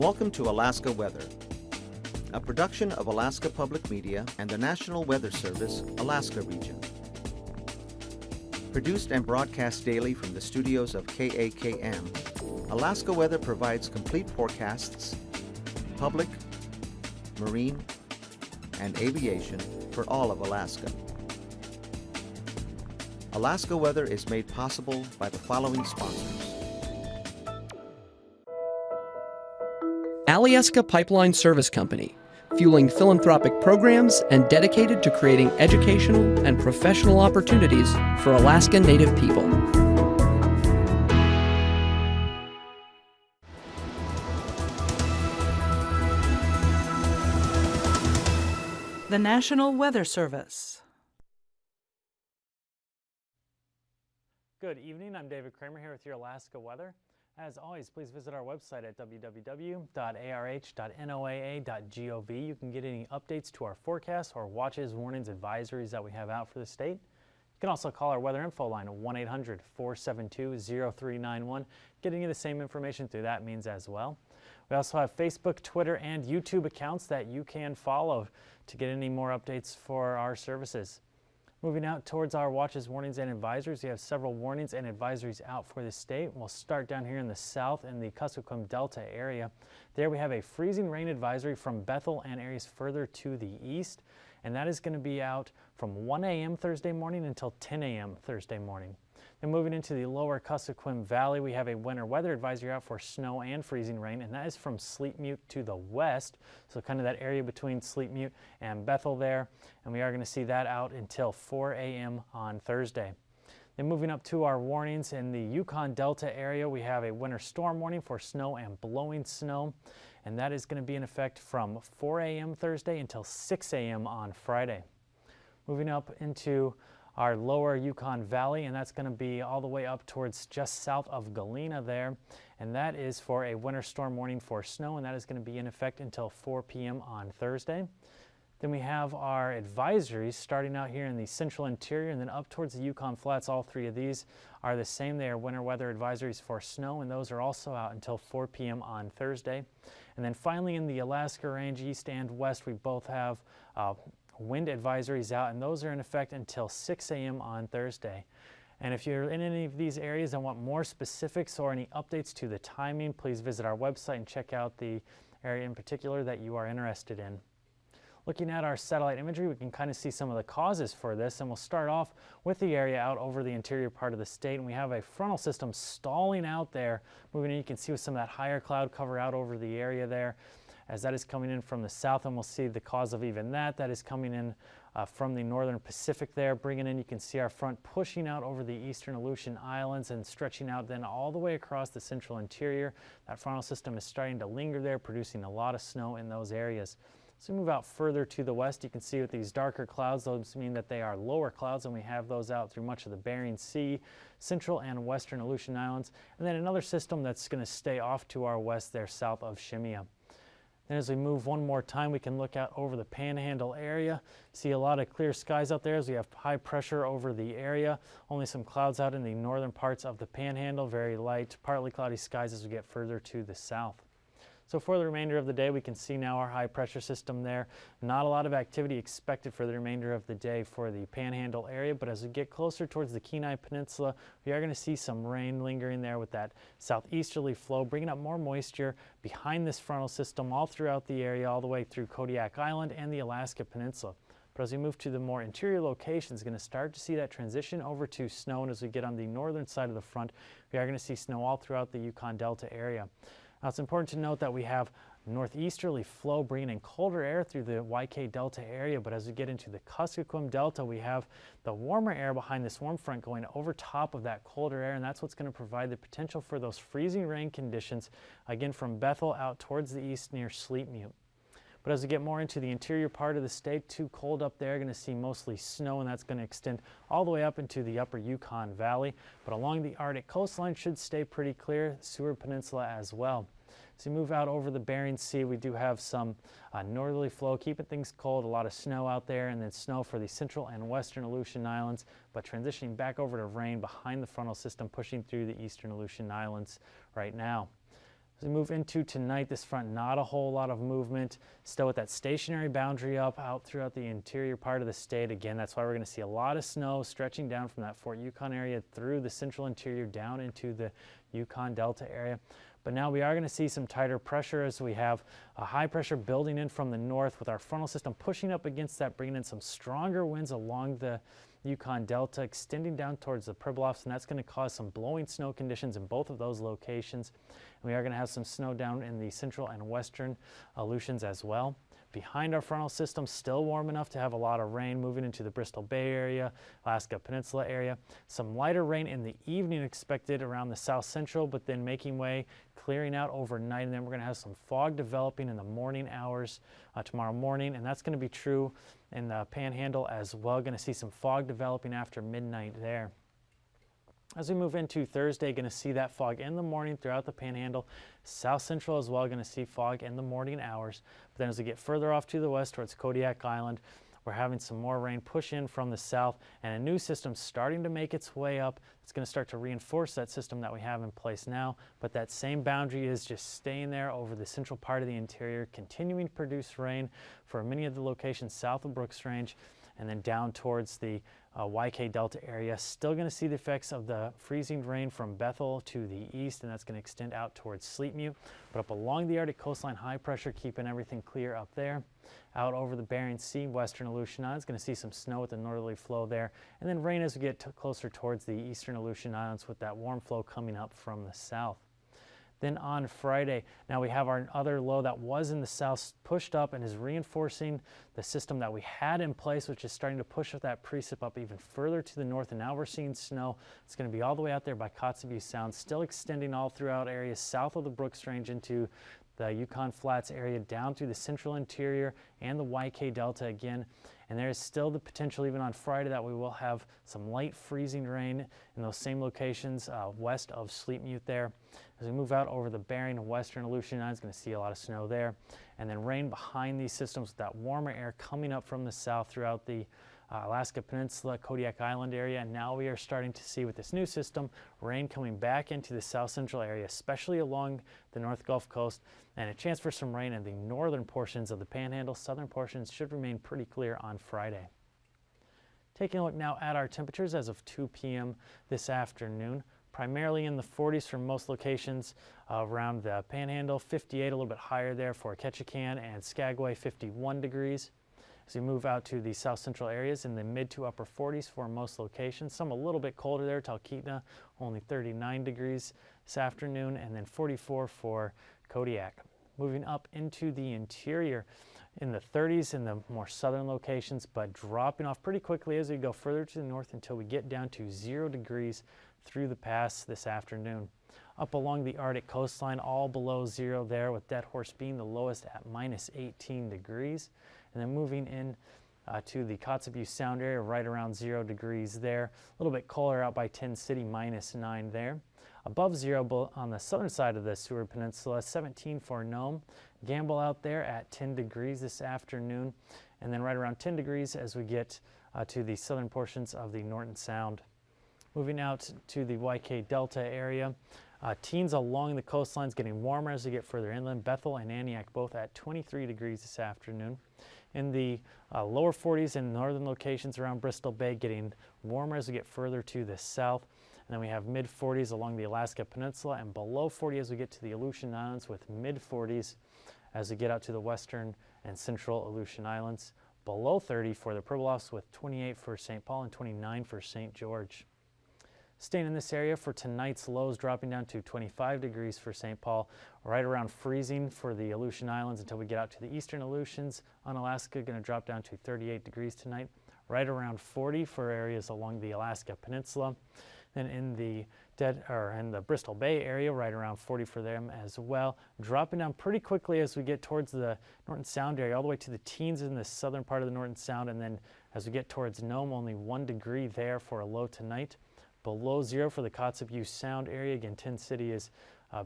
Welcome to Alaska Weather, a production of Alaska Public Media and the National Weather Service, Alaska Region. Produced and broadcast daily from the studios of KAKM, Alaska Weather provides complete forecasts, public, marine, and aviation for all of Alaska. Alaska Weather is made possible by the following sponsors. Alyeska Pipeline Service Company, fueling philanthropic programs and dedicated to creating educational and professional opportunities for Alaska Native people. The National Weather Service. Good evening, I'm David Kramer here with your Alaska weather. As always, please visit our website at www.arh.noaa.gov. You can get any updates to our forecasts or watches, warnings, advisories that we have out for the state. You can also call our weather info line at 1-800-472-0391. Getting you the same information through that means as well. We also have Facebook, Twitter, and YouTube accounts that you can follow to get any more updates for our services. Moving out towards our watches, warnings, and advisories, we have several warnings and advisories out for the state. We'll start down here in the south in the Kuskokwim Delta area. There we have a freezing rain advisory from Bethel and areas further to the east, and that is going to be out from 1 a.m. Thursday morning until 10 a.m. Thursday morning. Then moving into the lower Kuskokwim Valley, we have a winter weather advisory out for snow and freezing rain, and that is from Sleep Mute to the west, so kind of that area between Sleep Mute and Bethel there, and we are going to see that out until 4 a.m. on Thursday. Then moving up to our warnings in the Yukon Delta area, we have a winter storm warning for snow and blowing snow, and that is going to be in effect from 4 a.m. Thursday until 6 a.m. on Friday. Moving up into our lower Yukon Valley, and that's going to be all the way up towards just south of Galena there, and that is for a winter storm warning for snow, and that is going to be in effect until 4 p.m. on Thursday. Then we have our advisories starting out here in the central interior and then up towards the Yukon Flats. All three of these are the same. They are winter weather advisories for snow, and those are also out until 4 p.m. on Thursday. And then finally in the Alaska Range east and west, we both have wind advisories out, and those are in effect until 6 a.m. on Thursday. And if you're in any of these areas and want more specifics or any updates to the timing, please visit our website and check out the area in particular that you are interested in. Looking at our satellite imagery, we can kind of see some of the causes for this, and we'll start off with the area out over the interior part of the state, and we have a frontal system stalling out there. Moving in, you can see with some of that higher cloud cover out over the area there, as that is coming in from the south, and we'll see the cause of even that. That is coming in from the northern Pacific there, bringing in, you can see our front pushing out over the eastern Aleutian Islands and stretching out then all the way across the central interior. That frontal system is starting to linger there, producing a lot of snow in those areas. So we move out further to the west, you can see with these darker clouds, those mean that they are lower clouds, and we have those out through much of the Bering Sea, central and western Aleutian Islands, and then another system that's going to stay off to our west there south of Shemya. Then as we move one more time, we can look out over the Panhandle area. See a lot of clear skies out there as we have high pressure over the area. Only some clouds out in the northern parts of the Panhandle. Very light, partly cloudy skies as we get further to the south. So for the remainder of the day, we can see now our high pressure system there. Not a lot of activity expected for the remainder of the day for the Panhandle area, but as we get closer towards the Kenai Peninsula, we are going to see some rain lingering there with that southeasterly flow, bringing up more moisture behind this frontal system all throughout the area, all the way through Kodiak Island and the Alaska Peninsula. But as we move to the more interior locations, going to start to see that transition over to snow, and as we get on the northern side of the front, we are going to see snow all throughout the Yukon Delta area. Now, it's important to note that we have northeasterly flow bringing in colder air through the YK Delta area, but as we get into the Kuskokwim Delta, we have the warmer air behind this warm front going over top of that colder air, and that's what's going to provide the potential for those freezing rain conditions, again from Bethel out towards the east near Sleep Mute. But as we get more into the interior part of the state, too cold up there, going to see mostly snow, and that's going to extend all the way up into the upper Yukon Valley. But along the Arctic coastline should stay pretty clear, Seward Peninsula as well. As we move out over the Bering Sea, we do have some northerly flow, keeping things cold, a lot of snow out there, and then snow for the central and western Aleutian Islands, but transitioning back over to rain behind the frontal system, pushing through the eastern Aleutian Islands right now. As we move into tonight, this front, not a whole lot of movement, still with that stationary boundary up out throughout the interior part of the state. Again, that's why we're going to see a lot of snow stretching down from that Fort Yukon area through the central interior down into the Yukon Delta area. But now we are going to see some tighter pressure as we have a high pressure building in from the north with our frontal system pushing up against that, bringing in some stronger winds along the Yukon Delta, extending down towards the Pribilofs, and that's going to cause some blowing snow conditions in both of those locations. And we are going to have some snow down in the central and western Aleutians as well. Behind our frontal system, still warm enough to have a lot of rain moving into the Bristol Bay area, Alaska Peninsula area. Some lighter rain in the evening expected around the south central, but then making way, clearing out overnight, and then we're going to have some fog developing in the morning hours tomorrow morning, and that's going to be true in the Panhandle as well. Going to see some fog developing after midnight there. As we move into Thursday, going to see that fog in the morning throughout the Panhandle. South Central as well, going to see fog in the morning hours. But then as we get further off to the west towards Kodiak Island, we're having some more rain push in from the south, and a new system starting to make its way up. It's going to start to reinforce that system that we have in place now, but that same boundary is just staying there over the central part of the interior, continuing to produce rain for many of the locations south of Brooks Range, and then down towards the YK Delta area. Still going to see the effects of the freezing rain from Bethel to the east, and that's going to extend out towards Sleepmute. But up along the Arctic coastline, high pressure keeping everything clear up there. Out over the Bering Sea, western Aleutian Islands, going to see some snow with the northerly flow there, and then rain as we get closer towards the eastern Aleutian Islands with that warm flow coming up from the south. Then on Friday, now we have our other low that was in the south pushed up and is reinforcing the system that we had in place, which is starting to push that precip up even further to the north. And now we're seeing snow. It's going to be all the way out there by Kotzebue Sound, still extending all throughout areas south of the Brooks Range into the Yukon Flats area, down through the central interior and the YK Delta again. And there is still the potential even on Friday that we will have some light freezing rain in those same locations west of Sleepmute there. As we move out over the Bering and western Aleutian Islands, going to see a lot of snow there. And then rain behind these systems with that warmer air coming up from the south throughout the Alaska Peninsula, Kodiak Island area. And now we are starting to see with this new system, rain coming back into the south central area, especially along the North Gulf Coast, and a chance for some rain in the northern portions of the Panhandle. Southern portions should remain pretty clear on Friday. Taking a look now at our temperatures as of 2 p.m. this afternoon. Primarily in the 40s for most locations around the Panhandle, 58, a little bit higher there for Ketchikan and Skagway, 51 degrees. As we move out to the south central areas, in the mid to upper 40s for most locations. Some a little bit colder there, Talkeetna, only 39 degrees this afternoon, and then 44 for Kodiak. Moving up into the interior, in the 30s in the more southern locations, but dropping off pretty quickly as we go further to the north until we get down to 0 degrees through the pass this afternoon. Up along the Arctic coastline, all below 0 there, with Dead Horse being the lowest at minus 18 degrees. And then moving in to the Kotzebue Sound area, right around 0 degrees there. A little bit colder out by Tin City, minus 9 there. Above 0 on the southern side of the Seward Peninsula, 17 for Nome. Gamble out there at 10 degrees this afternoon. And then right around 10 degrees as we get to the southern portions of the Norton Sound. Moving out to the YK Delta area, teens along the coastlines getting warmer as we get further inland. Bethel and Antioch both at 23 degrees this afternoon. In the lower 40s in northern locations around Bristol Bay, getting warmer as we get further to the south. And then we have mid 40s along the Alaska Peninsula, and below 40 as we get to the Aleutian Islands, with mid 40s as we get out to the western and central Aleutian Islands. Below 30 for the Pribilofs, with 28 for St. Paul and 29 for St. George. Staying in this area for tonight's lows, dropping down to 25 degrees for St. Paul, right around freezing for the Aleutian Islands until we get out to the eastern Aleutians. On Alaska, going to drop down to 38 degrees tonight, right around 40 for areas along the Alaska Peninsula. Then in the Bristol Bay area, right around 40 for them as well. Dropping down pretty quickly as we get towards the Norton Sound area, all the way to the teens in the southern part of the Norton Sound. And then as we get towards Nome, only 1 degree there for a low tonight. Below 0 for the Kotzebue Sound area. Again, Tin City is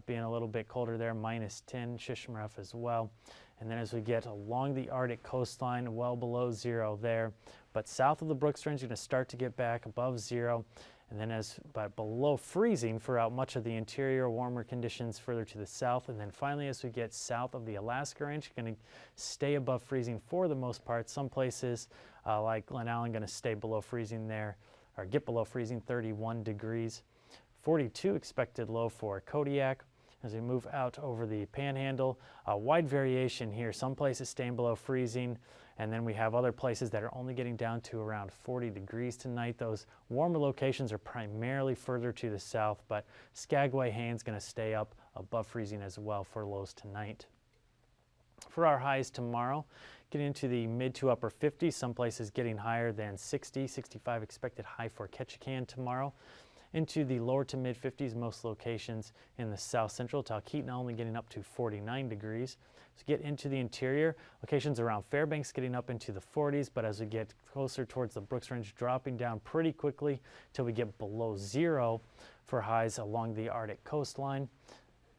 being a little bit colder there, minus 10, Shishmaref as well. And then as we get along the Arctic coastline, well below 0 there. But south of the Brooks Range, you're going to start to get back above 0. and then but below freezing throughout much of the interior, warmer conditions further to the south, and then finally as we get south of the Alaska Range, going to stay above freezing for the most part. Some places like Glen Allen going to stay below freezing there, or get below freezing, 31 degrees. 42 expected low for Kodiak. As we move out over the Panhandle, a wide variation here. Some places staying below freezing, and then we have other places that are only getting down to around 40 degrees tonight. Those warmer locations are primarily further to the south, but Skagway, Haines going to stay up above freezing as well for lows tonight. For our highs tomorrow, getting into the mid to upper 50s, some places getting higher than 60, 65 expected high for Ketchikan tomorrow. Into the lower to mid 50s, most locations in the south central. Talkeetna only getting up to 49 degrees. So get into the interior, locations around Fairbanks getting up into the 40s, but as we get closer towards the Brooks Range, dropping down pretty quickly till we get below 0 for highs along the Arctic coastline.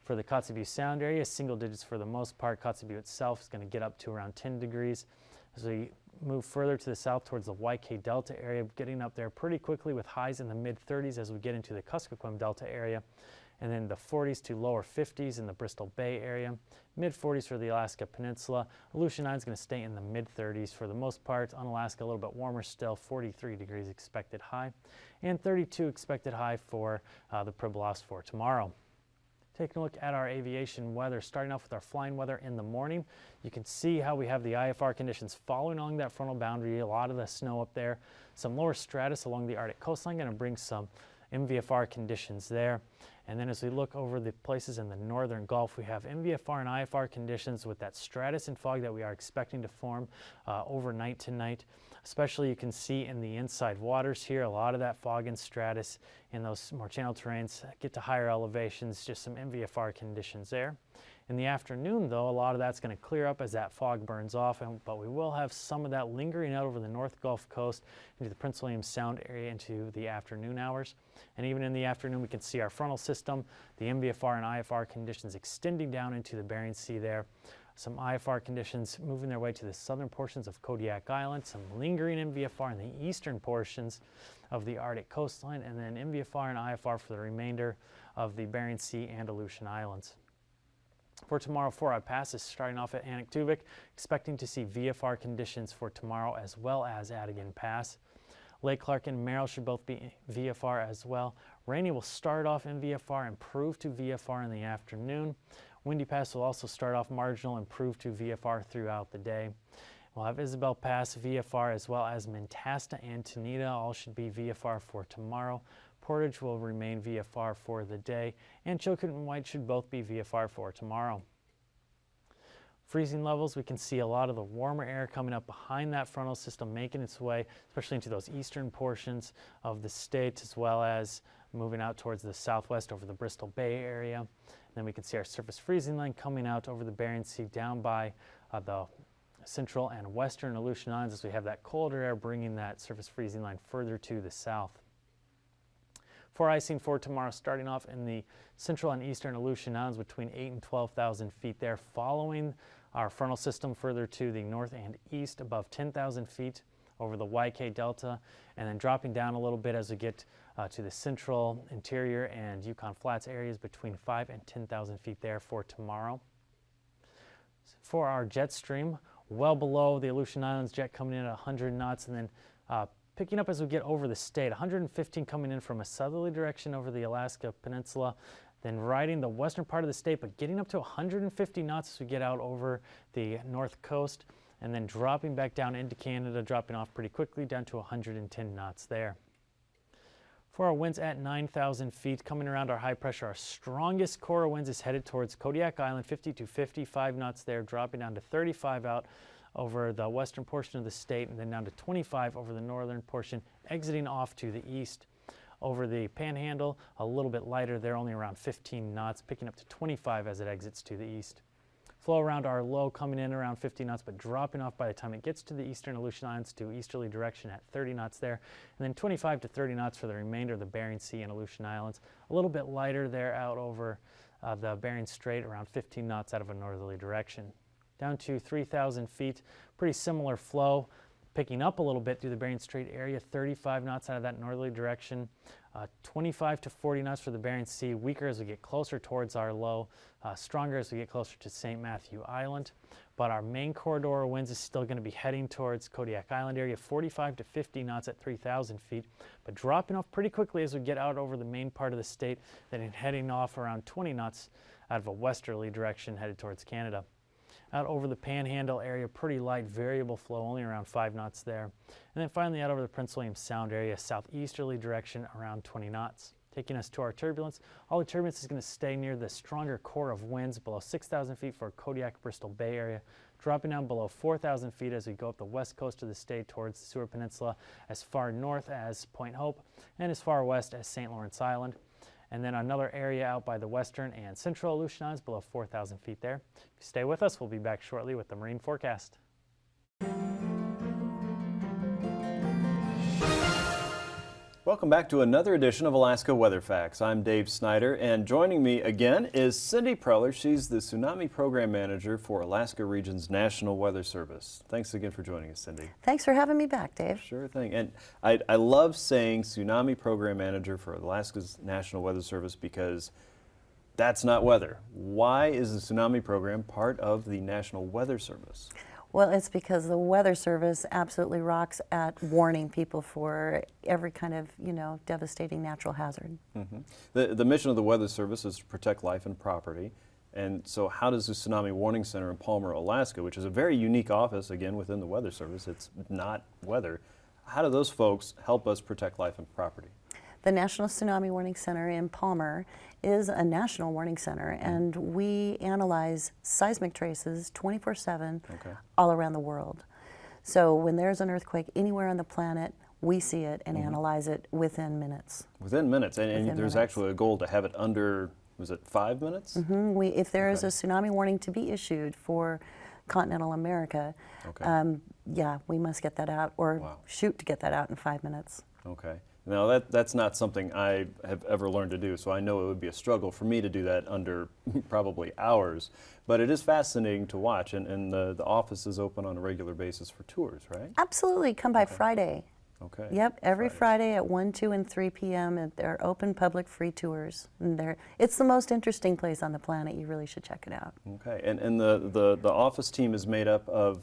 For the Kotzebue Sound area, single digits for the most part. Kotzebue itself is going to get up to around 10 degrees. As we move further to the south towards the YK Delta area, getting up there pretty quickly with highs in the mid-30s as we get into the Kuskokwim Delta area, and then the 40s to lower 50s in the Bristol Bay area, mid-40s for the Alaska Peninsula. Aleutian Island is going to stay in the mid-30s for the most part. On Alaska, a little bit warmer still, 43 degrees expected high, and 32 expected high for the Pribilost for tomorrow. Taking a look at our aviation weather, starting off with our flying weather in the morning. You can see how we have the IFR conditions following along that frontal boundary, a lot of the snow up there. Some lower stratus along the Arctic coastline, going to bring some MVFR conditions there. And then as we look over the places in the northern Gulf, we have MVFR and IFR conditions with that stratus and fog that we are expecting to form overnight tonight. Especially you can see in the inside waters here, a lot of that fog and stratus in those more channel terrains. Get to higher elevations, just some MVFR conditions there. In the afternoon, though, a lot of that's going to clear up as that fog burns off, but we will have some of that lingering out over the North Gulf Coast into the Prince William Sound area into the afternoon hours. And even in the afternoon, we can see our frontal system, the MVFR and IFR conditions extending down into the Bering Sea there. Some IFR conditions moving their way to the southern portions of Kodiak Island, some lingering MVFR in the eastern portions of the Arctic coastline, and then MVFR and IFR for the remainder of the Bering Sea and Aleutian Islands. For tomorrow, 4-hour passes starting off at Anaktuvik, expecting to see VFR conditions for tomorrow as well as Adigan Pass. Lake Clark and Merrill should both be VFR as well. Rainy will start off in VFR, improve to VFR in the afternoon. Windy Pass will also start off marginal, improve to VFR throughout the day. We'll have Isabel Pass VFR as well as Mentasta and Tanita, all should be VFR for tomorrow. Portage will remain VFR for the day, and Chilcoot and White should both be VFR for tomorrow. Freezing levels, we can see a lot of the warmer air coming up behind that frontal system, making its way, especially into those eastern portions of the state, as well as moving out towards the southwest over the Bristol Bay area. Then we can see our surface freezing line coming out over the Bering Sea down by the central and western Aleutian Islands as we have that colder air bringing that surface freezing line further to the south. For icing for tomorrow, starting off in the central and eastern Aleutian Islands between 8,000 and 12,000 feet there, following our frontal system further to the north and east above 10,000 feet over the YK Delta, and then dropping down a little bit as we get to the central, interior, and Yukon Flats areas between 5,000 and 10,000 feet there for tomorrow. For our jet stream, well below the Aleutian Islands, jet coming in at 100 knots, and then picking up as we get over the state, 115 coming in from a southerly direction over the Alaska Peninsula, then riding the western part of the state, but getting up to 150 knots as we get out over the north coast, and then dropping back down into Canada, dropping off pretty quickly down to 110 knots there. For our winds at 9,000 feet, coming around our high pressure, our strongest core of winds is headed towards Kodiak Island, 50 to 55 knots there, dropping down to 35 out over the western portion of the state, and then down to 25 over the northern portion, exiting off to the east. Over the Panhandle, a little bit lighter there, only around 15 knots, picking up to 25 as it exits to the east. Flow around our low coming in around 50 knots, but dropping off by the time it gets to the eastern Aleutian Islands to easterly direction at 30 knots there, and then 25 to 30 knots for the remainder of the Bering Sea and Aleutian Islands. A little bit lighter there out over the Bering Strait, around 15 knots out of a northerly direction. Down to 3,000 feet, pretty similar flow, picking up a little bit through the Bering Strait area, 35 knots out of that northerly direction, 25 to 40 knots for the Bering Sea, weaker as we get closer towards our low, stronger as we get closer to St. Matthew Island. But our main corridor of winds is still going to be heading towards Kodiak Island area, 45 to 50 knots at 3,000 feet, but dropping off pretty quickly as we get out over the main part of the state, then heading off around 20 knots out of a westerly direction headed towards Canada. Out over the Panhandle area, pretty light variable flow, only around 5 knots there. And then finally out over the Prince William Sound area, southeasterly direction, around 20 knots. Taking us to our turbulence, all the turbulence is going to stay near the stronger core of winds below 6,000 feet for Kodiak, Bristol Bay area, dropping down below 4,000 feet as we go up the west coast of the state towards the Seward Peninsula, as far north as Point Hope, and as far west as St. Lawrence Island. And then another area out by the western and central Aleutian Islands below 4,000 feet there. If you stay with us, we'll be back shortly with the marine forecast. Welcome back to another edition of Alaska Weather Facts. I'm Dave Snider, and joining me again is Cindy Preller. She's the Tsunami Program Manager for Alaska Region's National Weather Service. Thanks again for joining us, Cindy. Thanks for having me back, Dave. Sure thing. And I love saying Tsunami Program Manager for Alaska's National Weather Service because that's not weather. Why is the Tsunami Program part of the National Weather Service? Well, it's because the Weather Service absolutely rocks at warning people for every kind of, devastating natural hazard. Mm-hmm. The mission of the Weather Service is to protect life and property. And so how does the Tsunami Warning Center in Palmer, Alaska, which is a very unique office, again, within the Weather Service, it's not weather, how do those folks help us protect life and property? The National Tsunami Warning Center in Palmer is a national warning center, and we analyze seismic traces 24/7 all around the world. So when there's an earthquake anywhere on the planet, we see it and analyze it within minutes. Within minutes, and Within there's minutes. actually a goal to have it under, was it 5 minutes? If there is a tsunami warning to be issued for continental America, we must get that out, or shoot to get that out in 5 minutes. Okay. Now that's not something I have ever learned to do, so I know it would be a struggle for me to do that under probably hours. But it is fascinating to watch, and the office is open on a regular basis for tours, right? Absolutely. Come by Friday. Okay. Yep, every Friday at 1, 2, and 3 p.m. and they're open public free tours. And it's the most interesting place on the planet. You really should check it out. Okay, and the office team is made up of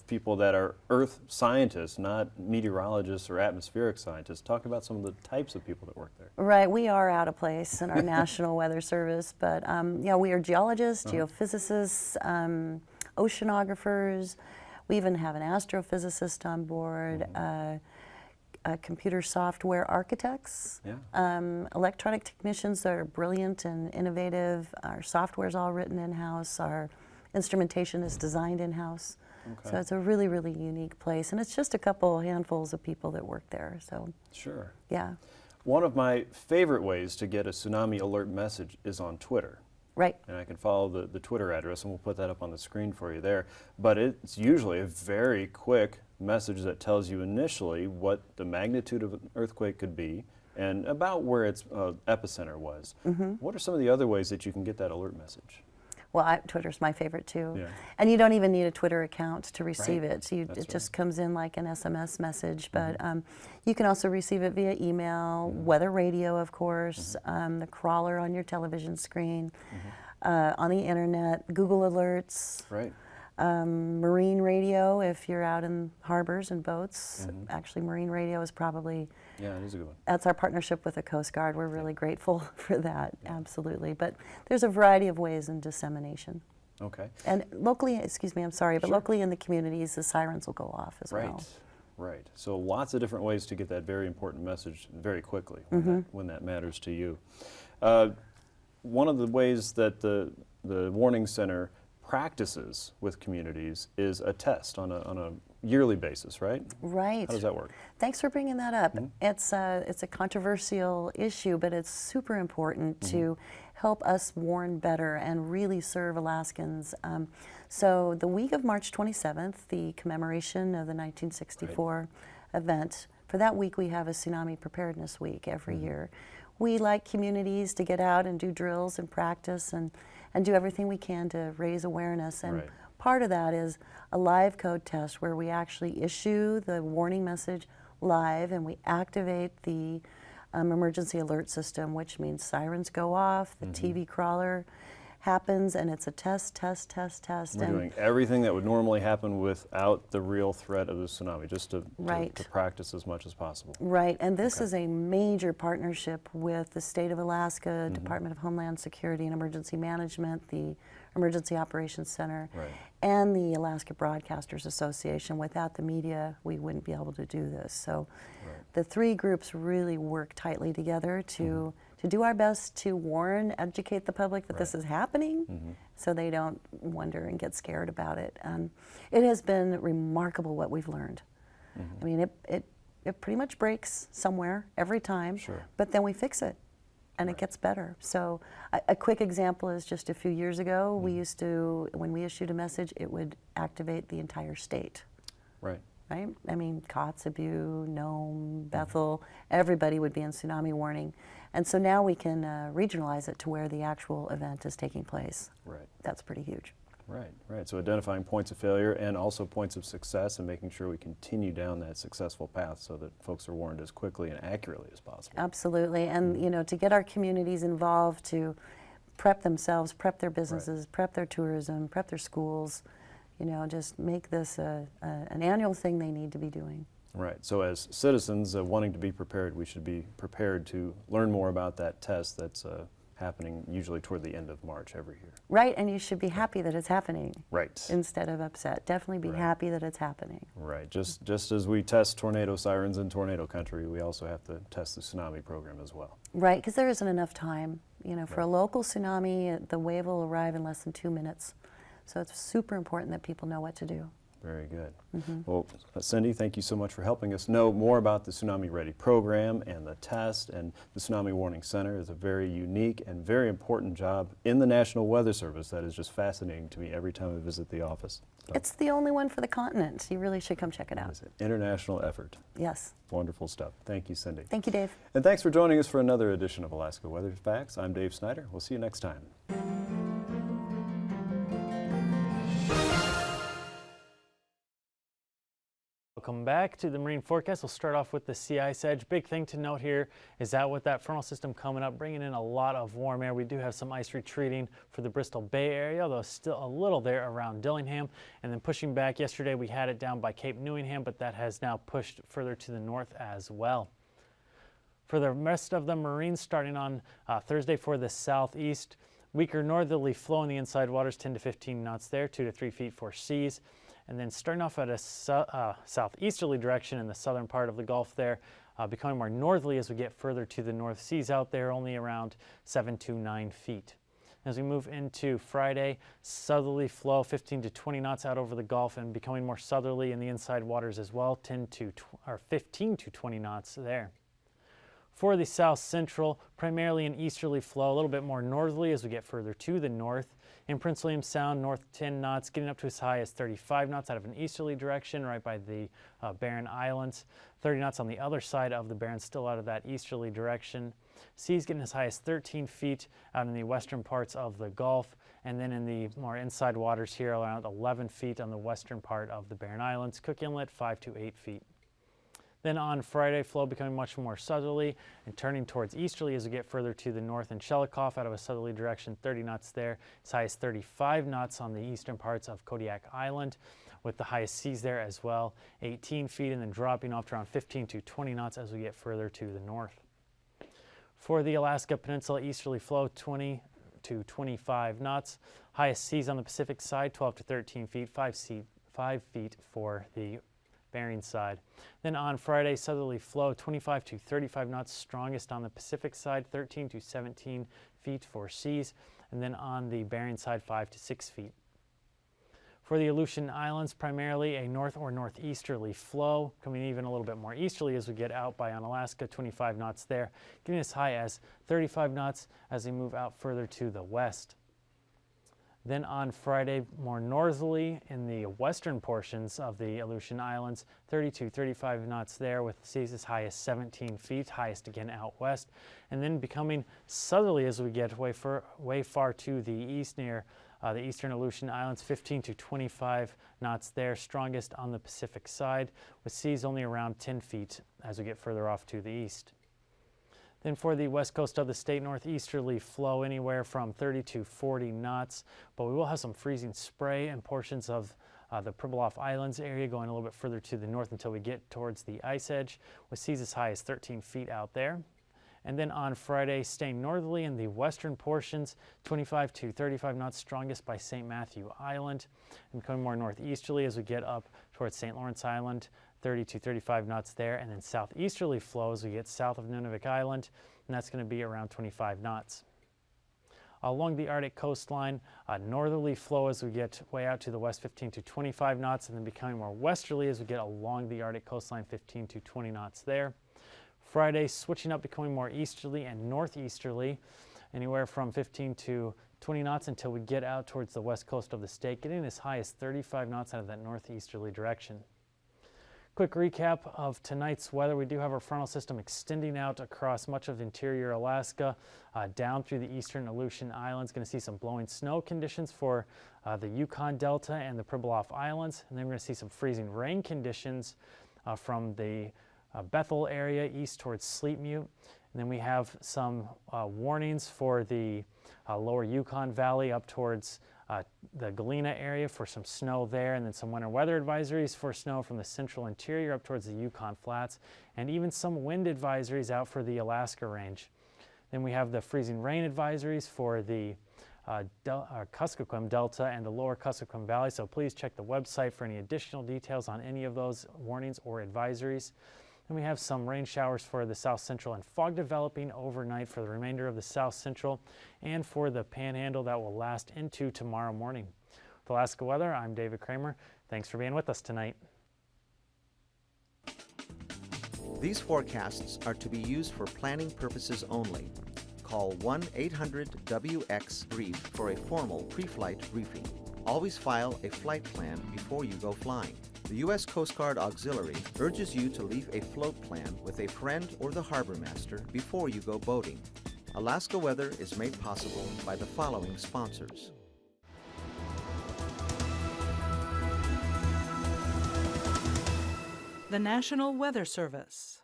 people that are earth scientists, not meteorologists or atmospheric scientists. Talk about some of the types of people that work there. Right, we are out of place in our National Weather Service, but we are geologists, geophysicists, oceanographers. We even have an astrophysicist on board, computer software architects, electronic technicians that are brilliant and innovative. Our software is all written in-house. Our instrumentation is designed in-house. So it's a really, really unique place, and it's just a couple handfuls of people that work there. So sure. Yeah. One of my favorite ways to get a tsunami alert message is on Twitter. Right. And I can follow the Twitter address, and we'll put that up on the screen for you there. But it's usually a very quick message that tells you initially what the magnitude of an earthquake could be and about where its epicenter was. What are some of the other ways that you can get that alert message? Well, Twitter's my favorite too. Yeah. And you don't even need a Twitter account to receive Right. it. So That's it just comes in like an SMS message. But you can also receive it via email, weather radio, of course, the crawler on your television screen, on the internet, Google Alerts. Right. Marine radio if you're out in harbors and boats. Actually, marine radio is probably, Yeah, it is a good one. that's our partnership with the Coast Guard. We're really grateful for that, absolutely. But there's a variety of ways in dissemination. Okay. And locally, excuse me, I'm sorry, but locally in the communities, the sirens will go off as Right. well. Right. So lots of different ways to get that very important message very quickly when that matters to you. One of the ways that the Warning Center practices with communities is a test on a yearly basis, right? Right. How does that work? Thanks for bringing that up. It's a controversial issue, but it's super important to help us warn better and really serve Alaskans. So the week of March 27th, the commemoration of the 1964 event, for that week we have a Tsunami Preparedness Week every year. We like communities to get out and do drills and practice and do everything we can to raise awareness. And part of that is a live code test where we actually issue the warning message live and we activate the emergency alert system, which means sirens go off, the TV crawler happens, and it's a test. We're doing everything that would normally happen without the real threat of the tsunami, just to practice as much as possible. Right, and this is a major partnership with the State of Alaska, Department of Homeland Security and Emergency Management, the Emergency Operations Center, and the Alaska Broadcasters Association. Without the media, we wouldn't be able to do this. So the three groups really work tightly together to do our best to warn, educate the public that this is happening so they don't wonder and get scared about it. It has been remarkable what we've learned. I mean, it pretty much breaks somewhere every time, but then we fix it and it gets better. So a quick example is just a few years ago, we used to, when we issued a message, it would activate the entire state. Right? I mean, Kotzebue, Nome, Bethel, everybody would be in tsunami warning. And so now we can regionalize it to where the actual event is taking place. That's pretty huge. Right. So identifying points of failure and also points of success and making sure we continue down that successful path so that folks are warned as quickly and accurately as possible. Absolutely. And, you know, to get our communities involved to prep themselves, prep their businesses, prep their tourism, prep their schools, you know, just make this an annual thing they need to be doing. Right. So as citizens wanting to be prepared, we should be prepared to learn more about that test that's happening usually toward the end of March every year. Right, and you should be happy that it's happening. Right. Instead of upset. Definitely be happy that it's happening. Right. Just as we test tornado sirens in tornado country, we also have to test the tsunami program as well. Right, because there isn't enough time. You know, for a local tsunami, the wave will arrive in less than 2 minutes. So it's super important that people know what to do. Very good. Well, Cindy, thank you so much for helping us know more about the Tsunami Ready program and the test. And the Tsunami Warning Center is a very unique and very important job in the National Weather Service that is just fascinating to me every time I visit the office. So it's the only one for the continent. You really should come check it out. It's an international effort. Yes. Wonderful stuff. Thank you, Cindy. Thank you, Dave. And thanks for joining us for another edition of Alaska Weather Facts. I'm Dave Snider. We'll see you next time. Welcome back to the marine forecast. We'll start off with the sea ice edge. Big thing to note here is that with that frontal system coming up, bringing in a lot of warm air, we do have some ice retreating for the Bristol Bay area, though still a little there around Dillingham. And then pushing back yesterday, we had it down by Cape Newingham, but that has now pushed further to the north as well. For the rest of the marines, starting on Thursday for the southeast, weaker northerly flow in the inside waters, 10 to 15 knots there, 2 to 3 feet for seas. And then starting off at a southeasterly direction in the southern part of the Gulf there, becoming more northerly as we get further to the North Seas out there, only around 7 to 9 feet. As we move into Friday, southerly flow 15 to 20 knots out over the Gulf and becoming more southerly in the inside waters as well, 15 to 20 knots there. For the south central, primarily an easterly flow, a little bit more northerly as we get further to the north. In Prince William Sound, north 10 knots, getting up to as high as 35 knots out of an easterly direction right by the Barren Islands. 30 knots on the other side of the Barren, still out of that easterly direction. Seas getting as high as 13 feet out in the western parts of the Gulf. And then in the more inside waters here, around 11 feet on the western part of the Barren Islands. Cook Inlet, 5 to 8 feet. Then on Friday, flow becoming much more southerly and turning towards easterly as we get further to the north in Shelikof out of a southerly direction, 30 knots there, as high as 35 knots on the eastern parts of Kodiak Island, with the highest seas there as well, 18 feet, and then dropping off to around 15 to 20 knots as we get further to the north. For the Alaska Peninsula, easterly flow 20 to 25 knots, highest seas on the Pacific side, 12 to 13 feet, 5 feet for the Bering side. Then on Friday, southerly flow 25 to 35 knots, strongest on the Pacific side, 13 to 17 feet for seas, and then on the Bering side, 5 to 6 feet. For the Aleutian Islands, primarily a north or northeasterly flow, coming even a little bit more easterly as we get out by Unalaska, 25 knots there, getting as high as 35 knots as we move out further to the west. Then on Friday, more northerly in the western portions of the Aleutian Islands, 30 to 35 knots there with seas as high as 17 feet, highest again out west. And then becoming southerly as we get way far to the east near The eastern Aleutian Islands, 15 to 25 knots there, strongest on the Pacific side, with seas only around 10 feet as we get further off to the east. Then for the west coast of the state, northeasterly flow anywhere from 30 to 40 knots, but we will have some freezing spray in portions of the Pribilof Islands area going a little bit further to the north until we get towards the ice edge, with seas as high as 13 feet out there. And then on Friday, staying northerly in the western portions, 25 to 35 knots, strongest by St. Matthew Island, and becoming more northeasterly as we get up towards St. Lawrence Island, 30 to 35 knots there, and then southeasterly flow as we get south of Nunavik Island, and that's going to be around 25 knots. Along the Arctic coastline, northerly flow as we get way out to the west, 15 to 25 knots, and then becoming more westerly as we get along the Arctic coastline, 15 to 20 knots there. Friday, switching up, becoming more easterly and northeasterly, anywhere from 15 to 20 knots until we get out towards the west coast of the state, getting as high as 35 knots out of that northeasterly direction. Quick recap of tonight's weather. We do have our frontal system extending out across much of interior Alaska, down through the eastern Aleutian Islands. Going to see some blowing snow conditions for the Yukon Delta and the Pribilof Islands. And then we're going to see some freezing rain conditions from the Bethel area east towards Sleepmute. And then we have some warnings for the lower Yukon Valley up towards the Galena area for some snow there, and then some winter weather advisories for snow from the central interior up towards the Yukon Flats, and even some wind advisories out for the Alaska Range. Then we have the freezing rain advisories for the Kuskokwim Delta and the lower Kuskokwim Valley, so please check the website for any additional details on any of those warnings or advisories. And we have some rain showers for the south central and fog developing overnight for the remainder of the south central and for the panhandle that will last into tomorrow morning. With Alaska Weather, I'm David Kramer. Thanks for being with us tonight. These forecasts are to be used for planning purposes only. Call 1-800-WX-BRIEF for a formal pre-flight briefing. Always file a flight plan before you go flying. The U.S. Coast Guard Auxiliary urges you to leave a float plan with a friend or the harbor master before you go boating. Alaska Weather is made possible by the following sponsors. The National Weather Service.